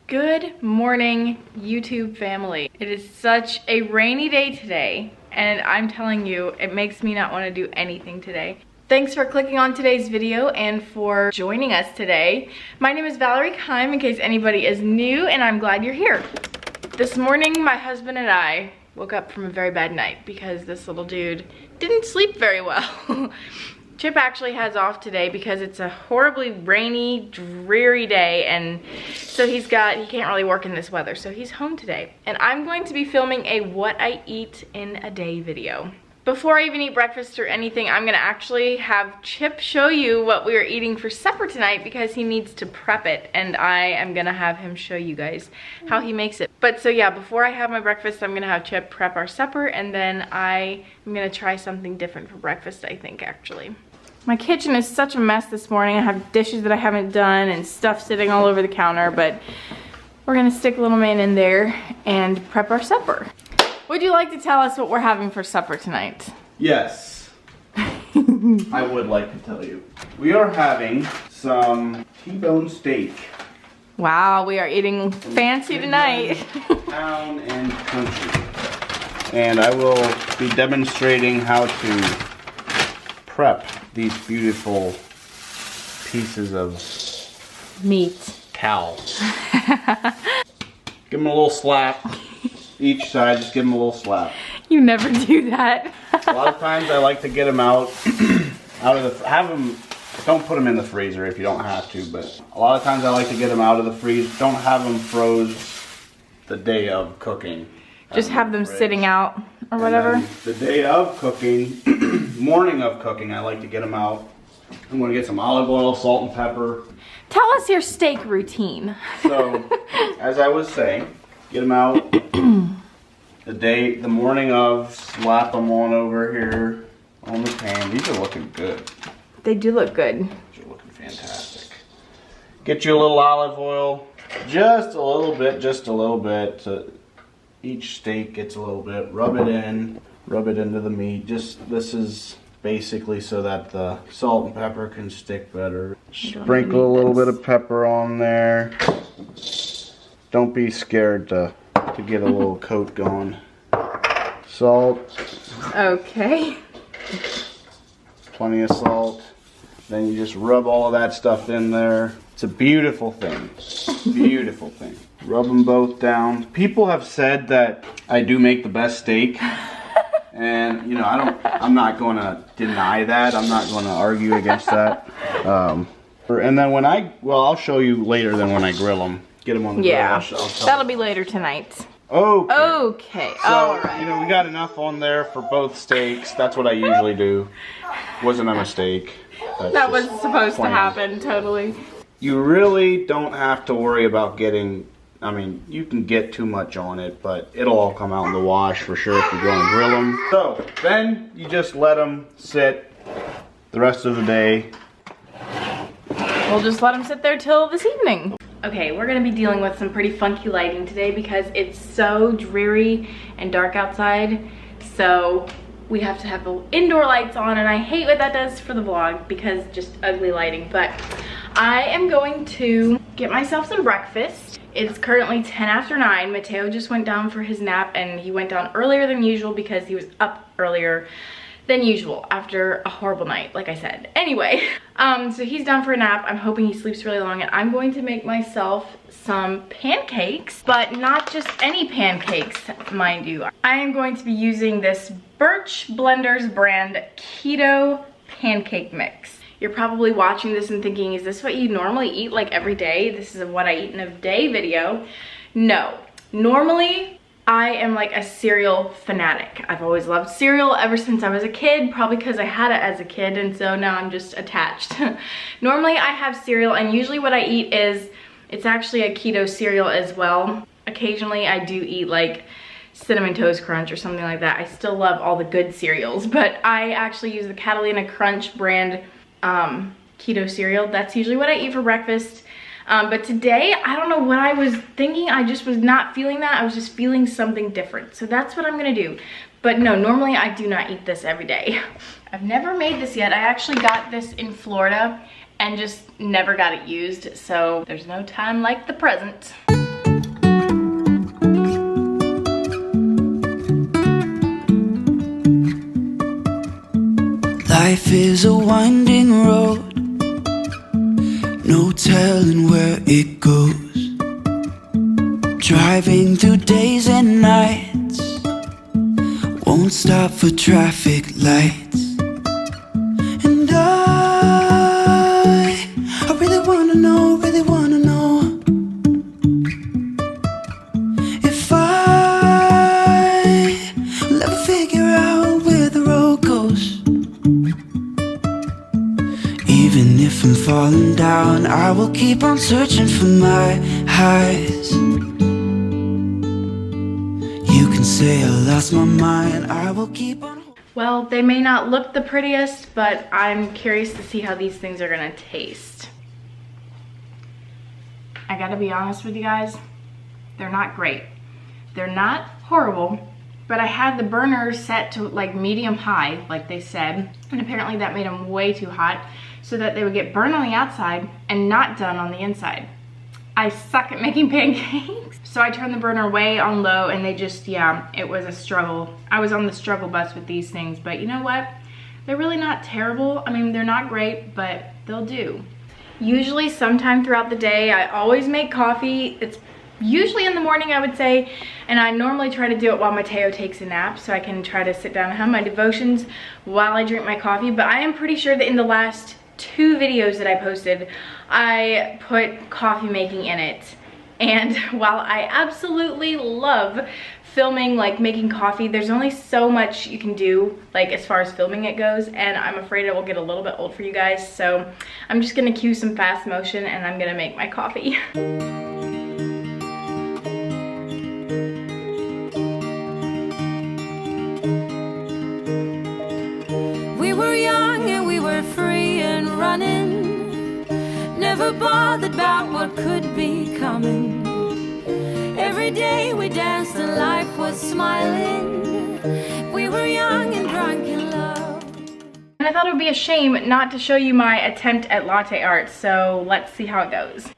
Good morning, YouTube family. It is such a rainy day today, and I'm telling you, it makes me not want to do anything today. Thanks for clicking on today's video and for joining us today. My name is Valerie Keim, in case anybody is new, and I'm glad you're here. This morning, my husband and I woke up from a very bad night because this little dude didn't sleep very well. Chip actually has off today because it's a horribly rainy, dreary day, and so he can't really work in this weather, so he's home today. And I'm going to be filming a what I eat in a day video. Before I even eat breakfast or anything, I'm gonna actually have Chip show you what we are eating for supper tonight because he needs to prep it, and I am gonna have him show you guys how he makes it. But so yeah, before I have my breakfast, I'm gonna have Chip prep our supper, and then I am gonna try something different for breakfast, I think, actually. My kitchen is such a mess this morning. I have dishes that I haven't done and stuff sitting all over the counter, but we're gonna stick little man in there and prep our supper. Would you like to tell us what we're having for supper tonight? Yes, I would like to tell you. We are having some T-bone steak. Wow, we are eating fancy tonight. Town and country. And I will be demonstrating how to prep these beautiful pieces of meat. Cow. Give them a little slap. Each side, just give them a little slap. You never do that. A lot of times I like to get them out of the, don't put them in the freezer if you don't have to, but a lot of times I like to get them out of the freezer. Don't have them froze the day of cooking. Just have them sitting out or whatever. The day of cooking, morning of cooking, I like to get them out. I'm gonna get some olive oil, salt and pepper. Tell us your steak routine. So, as I was saying, get them out the morning of, slap them on over here on the pan. These are looking good. They do look good. These are looking fantastic. Get you a little olive oil, just a little bit. So each steak gets a little bit. Rub it into the meat. This is basically so that the salt and pepper can stick better. Sprinkle a little bit of pepper on there. Don't be scared to get a little coat going. Salt. Okay. Plenty of salt. Then you just rub all of that stuff in there. It's a beautiful thing. Beautiful thing. Rub them both down. People have said that I do make the best steak. And, you know, I'm not going to deny that. I'm not going to argue against that. And then I'll show you later than when I grill them. Get them on the grill. Yeah, that'll be later tonight. Okay. So, all right. You know, we got enough on there for both steaks. That's what I usually do. Wasn't a mistake. That was supposed to happen, totally. You really don't have to worry about getting, you can get too much on it, but it'll all come out in the wash for sure if you go and grill them. So, then you just let them sit the rest of the day. We'll just let them sit there till this evening. Okay, we're gonna be dealing with some pretty funky lighting today because it's so dreary and dark outside. So we have to have the indoor lights on, and I hate what that does for the vlog because just ugly lighting. But I am going to get myself some breakfast. It's currently 10 after 9. Mateo just went down for his nap, and he went down earlier than usual because he was up earlier than usual after a horrible night, like I said. Anyway, so he's down for a nap. I'm hoping he sleeps really long, and I'm going to make myself some pancakes, but not just any pancakes, mind you. I am going to be using this Birch Blenders brand keto pancake mix. You're probably watching this and thinking, is this what you normally eat like every day? This is a what I eat in a day video. No, normally I am like a cereal fanatic. I've always loved cereal ever since I was a kid, probably because I had it as a kid, and so now I'm just attached. Normally I have cereal, and usually what I eat it's actually a keto cereal as well. Occasionally I do eat like Cinnamon Toast Crunch or something like that. I still love all the good cereals, but I actually use the Catalina Crunch brand keto cereal. That's usually what I eat for breakfast. But today, I don't know what I was thinking. I just was not feeling that. I was just feeling something different. So that's what I'm gonna do. But no, normally I do not eat this every day. I've never made this yet. I actually got this in Florida and just never got it used. So there's no time like the present. Life is a winding road, no telling where it goes. Driving through days and nights, won't stop for traffic lights. And I really wanna know, if I will ever figure out where the road goes. Even if I'm falling down, I will keep on searching for my highs. You can say I lost my mind, I will keep on. Well, they may not look the prettiest, but I'm curious to see how these things are gonna taste. I gotta be honest with you guys, they're not great. They're not horrible, but I had the burner set to like medium high, like they said, and apparently that made them way too hot so that they would get burned on the outside and not done on the inside. I suck at making pancakes. So I turned the burner way on low and they just, yeah, it was a struggle. I was on the struggle bus with these things, but you know what? They're really not terrible. I mean, they're not great, but they'll do. Usually sometime throughout the day, I always make coffee. It's usually in the morning, I would say, and I normally try to do it while Mateo takes a nap so I can try to sit down and have my devotions while I drink my coffee. But I am pretty sure that in the last 2 videos that I posted, I put coffee making in it. And while I absolutely love filming, like making coffee, there's only so much you can do, like as far as filming it goes, and I'm afraid it will get a little bit old for you guys, so I'm just gonna cue some fast motion and I'm gonna make my coffee. We were young and we were free and running, never bothered about what could be coming. Every day we danced and life was smiling. We were young and drunk in love. And I thought it would be a shame not to show you my attempt at latte art, so let's see how it goes.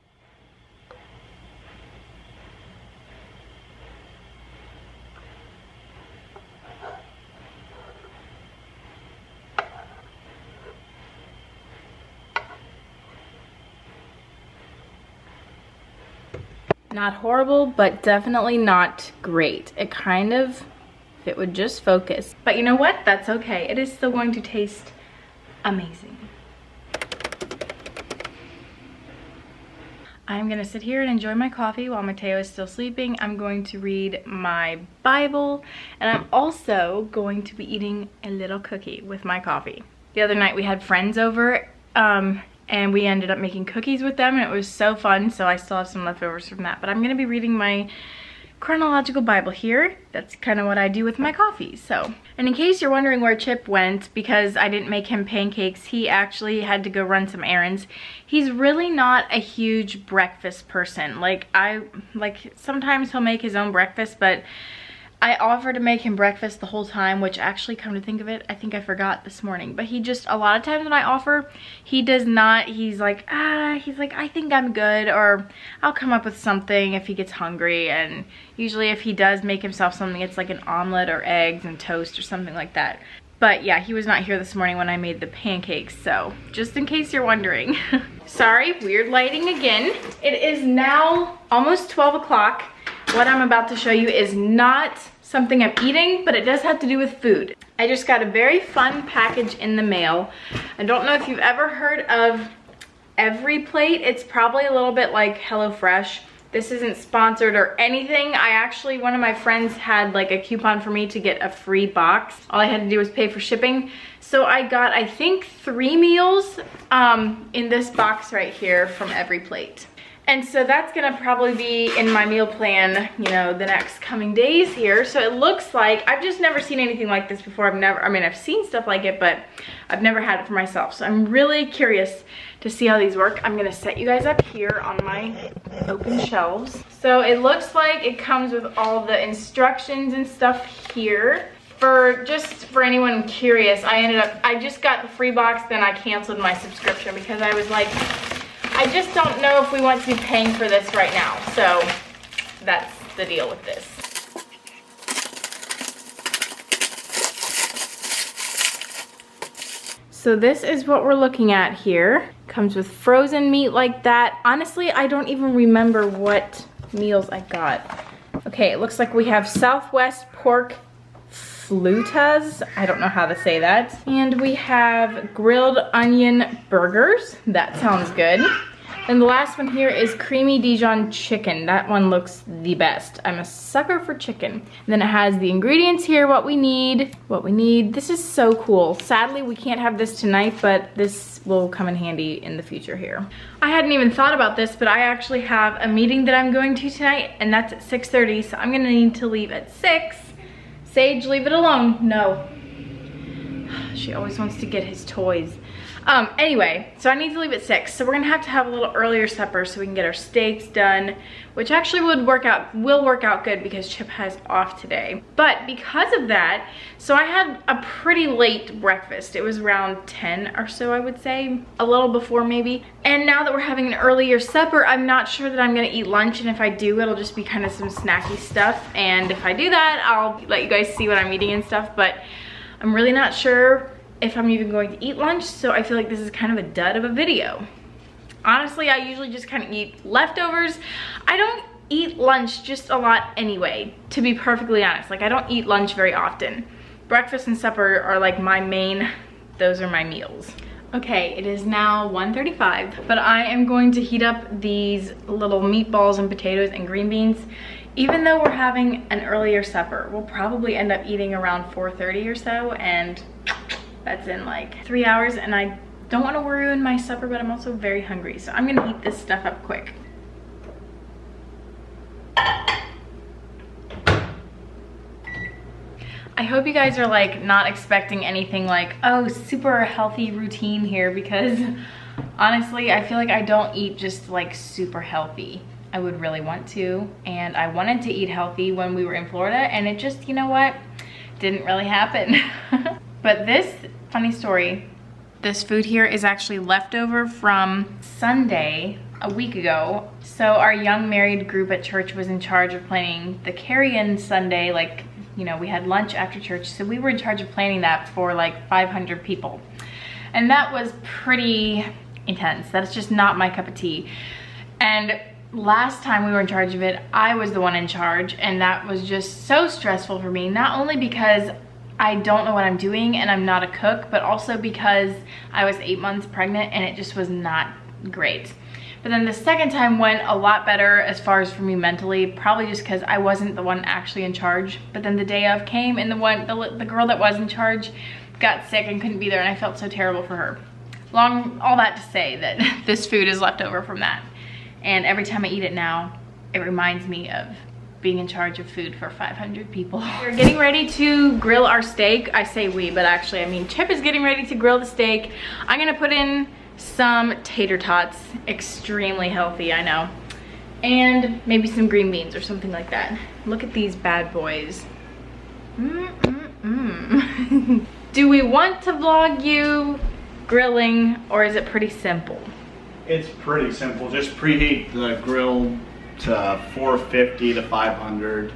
Not horrible, but definitely not great. It kind of, if it would just focus. But you know what? That's okay. It is still going to taste amazing. I'm gonna sit here and enjoy my coffee while Mateo is still sleeping. I'm going to read my Bible, and I'm also going to be eating a little cookie with my coffee. The other night we had friends over, and we ended up making cookies with them, and it was so fun, so I still have some leftovers from that. But I'm gonna be reading my chronological Bible here. That's kind of what I do with my coffee, so. And in case you're wondering where Chip went, because I didn't make him pancakes, he actually had to go run some errands. He's really not a huge breakfast person. Like sometimes he'll make his own breakfast, but I offered to make him breakfast the whole time, which actually, come to think of it, I think I forgot this morning. But he just, a lot of times when I offer, he does not, he's like, I think I'm good, or I'll come up with something if he gets hungry. And usually if he does make himself something, it's like an omelet or eggs and toast or something like that. But yeah, he was not here this morning when I made the pancakes, so just in case you're wondering. Sorry, weird lighting again. It is now almost 12 o'clock. What I'm about to show you is not something I'm eating, but it does have to do with food. I just got a very fun package in the mail. I don't know if you've ever heard of Every Plate. It's probably a little bit like HelloFresh. This isn't sponsored or anything. I actually, one of my friends had like a coupon for me to get a free box. All I had to do was pay for shipping. So I got, I think, 3 meals in this box right here from Every Plate. And so that's gonna probably be in my meal plan, you know, the next coming days here. So it looks like, I've just never seen anything like this before. I've seen stuff like it, but I've never had it for myself. So I'm really curious to see how these work. I'm gonna set you guys up here on my open shelves. So it looks like it comes with all the instructions and stuff here. Just for anyone curious, I just got the free box, then I canceled my subscription because I was like, I just don't know if we want to be paying for this right now. So that's the deal with this. So this is what we're looking at here. Comes with frozen meat like that. Honestly, I don't even remember what meals I got. Okay, it looks like we have Southwest pork flutas. I don't know how to say that. And we have grilled onion burgers. That sounds good. And the last one here is creamy Dijon chicken. That one looks the best. I'm a sucker for chicken. And then it has the ingredients here, what we need. This is so cool. Sadly, we can't have this tonight, but this will come in handy in the future here. I hadn't even thought about this, but I actually have a meeting that I'm going to tonight, and that's at 6:30, so I'm gonna need to leave at 6. Sage, leave it alone. No. She always wants to get his toys. Anyway, so I need to leave at 6, so we're gonna have a little earlier supper so we can get our steaks done, which actually will work out good because Chip has off today. But because of that, so I had a pretty late breakfast. It was around 10 or so, I would say, a little before maybe. And now that we're having an earlier supper, I'm not sure that I'm gonna eat lunch, and if I do, it'll just be kind of some snacky stuff. And if I do that, I'll let you guys see what I'm eating and stuff, but I'm really not sure if I'm even going to eat lunch, so I feel like this is kind of a dud of a video. Honestly, I usually just kind of eat leftovers. I don't eat lunch just a lot anyway, to be perfectly honest. Like, I don't eat lunch very often. Breakfast and supper are like those are my meals. Okay, it is now 1:35, but I am going to heat up these little meatballs and potatoes and green beans. Even though we're having an earlier supper, we'll probably end up eating around 4:30 or so, and that's in like 3 hours, and I don't want to ruin my supper, but I'm also very hungry, so I'm gonna heat this stuff up quick. I hope you guys are like not expecting anything like, oh, super healthy routine here, because honestly, I feel like I don't eat just like super healthy. I would really want to, and I wanted to eat healthy when we were in Florida, and it just, you know what, didn't really happen. But this, funny story, this food here is actually leftover from Sunday a week ago. So our young married group at church was in charge of planning the carry-in Sunday. Like, you know, we had lunch after church, so we were in charge of planning that for like 500 people. And that was pretty intense. That's just not my cup of tea. And last time we were in charge of it, I was the one in charge, and that was just so stressful for me, not only because I don't know what I'm doing and I'm not a cook, but also because I was 8 months pregnant and it just was not great. But then the second time went a lot better as far as for me mentally, probably just because I wasn't the one actually in charge. But then the day of came, and the girl that was in charge got sick and couldn't be there, and I felt so terrible for her. All that to say that this food is left over from that. And every time I eat it now, it reminds me of being in charge of food for 500 people. We're getting ready to grill our steak. I say we, but actually I mean Chip is getting ready to grill the steak. I'm gonna put in some tater tots, extremely healthy, I know, and maybe some green beans or something like that. Look at these bad boys. Do we want to vlog you grilling, or is it pretty simple? It's pretty simple. Just preheat the grill to 450 to 500,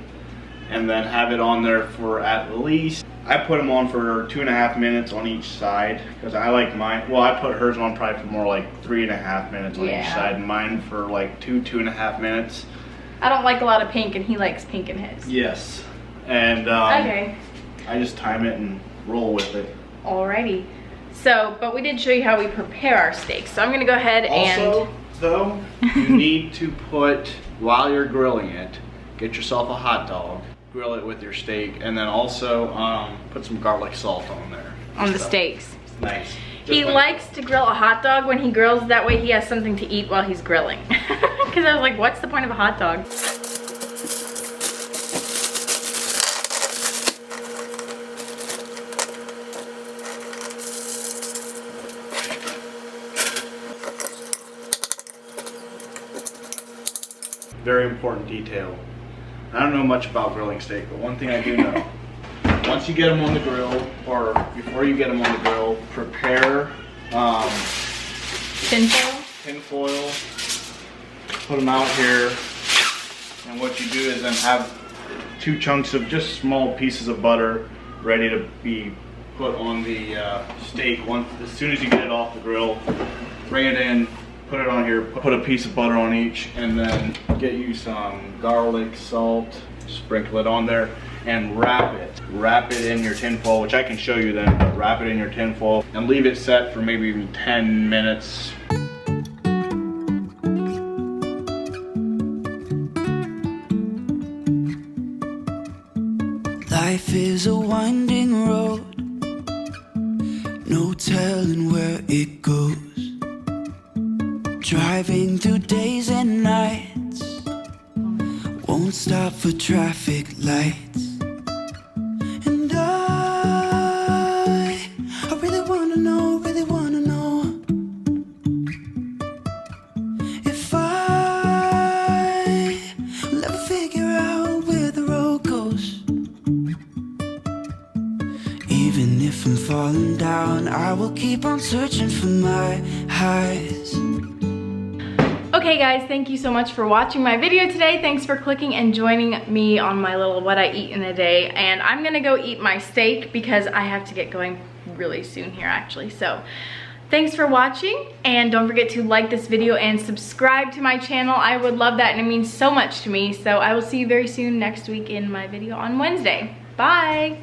and then have it on there for at least, I put them on for 2.5 minutes on each side, because I like mine, well, I put hers on probably for more like 3.5 minutes on each side, and mine for like 2.5 minutes. I don't like a lot of pink, and he likes pink in his. Yes, and okay, I just time it and roll with it. Alrighty. So, but we did show you how we prepare our steaks, so I'm gonna go ahead also, though, you need to put, while you're grilling it, get yourself a hot dog, grill it with your steak, and then also put some garlic salt on there. On the steaks. Nice. He likes to grill a hot dog when he grills, that way he has something to eat while he's grilling. Because I was like, what's the point of a hot dog? Very important detail. I don't know much about grilling steak, but one thing I do know. Once you get them on the grill, or before you get them on the grill, prepare tin foil, put them out here, and what you do is then have 2 chunks of just small pieces of butter ready to be put on the steak. As soon as you get it off the grill, bring it in, put it on here, put a piece of butter on each, and then get you some garlic, salt, sprinkle it on there, and wrap it. Wrap it in your tin foil, which I can show you then, but wrap it in your tin foil and leave it set for maybe even 10 minutes. Life is a winding road, no telling where it goes. Driving through days and nights, won't stop for traffic lights. And I really wanna know if I will ever figure out where the road goes. Even if I'm falling down, I will keep on searching for my highs. Okay guys, thank you so much for watching my video today. Thanks for clicking and joining me on my little what I eat in a day. And I'm gonna go eat my steak because I have to get going really soon here actually. So thanks for watching, and don't forget to like this video and subscribe to my channel. I would love that and it means so much to me. So I will see you very soon next week in my video on Wednesday. Bye.